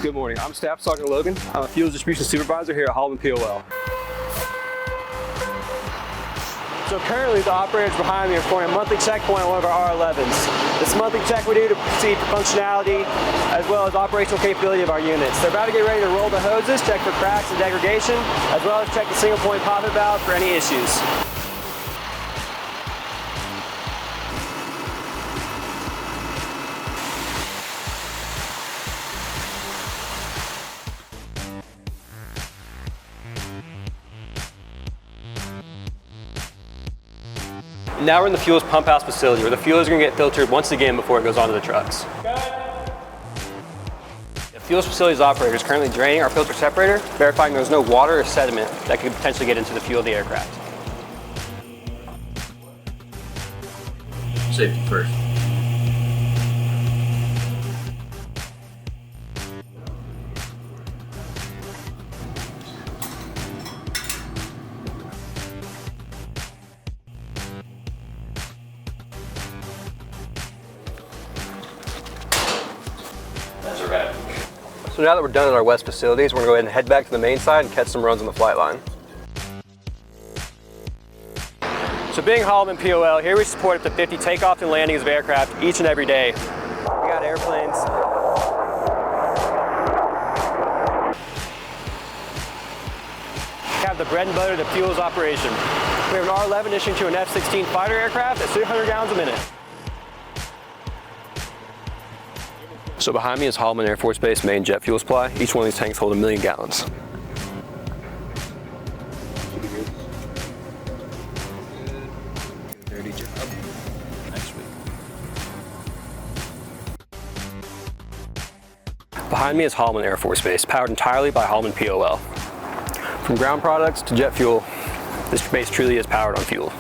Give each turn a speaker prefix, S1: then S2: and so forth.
S1: Good morning, I'm Staff Sergeant Logan. I'm a fuels distribution supervisor here at Holloman POL. So currently the operators behind me are performing a monthly checkpoint on one of our R11s. This monthly check we do to proceed for functionality as well as operational capability of our units. They're about to get ready to roll the hoses, check for cracks and degradation, as well as check the single point poppet valve for any issues. Now we're in the fuels pump house facility where the fuel is going to get filtered once again before it goes onto the trucks. The fuels facility's operator is currently draining our filter separator, verifying there's no water or sediment that could potentially get into the fuel of the aircraft.
S2: Safety first.
S1: So now that we're done at our west facilities, we're going to go ahead and head back to the main side and catch some runs on the flight line. So being Holloman POL, here we support up to 50 takeoffs and landings of aircraft each and every day. We got airplanes. We have the bread and butter of the fuels operation. We have an R11 issuing to an F-16 fighter aircraft at 300 gallons a minute. So behind me is Holloman Air Force Base main jet fuel supply. Each one of these tanks hold 1 million gallons.
S2: Dirty job. Next week.
S1: Behind me is Holloman Air Force Base, powered entirely by Holloman POL. From ground products to jet fuel, this base truly is powered on fuel.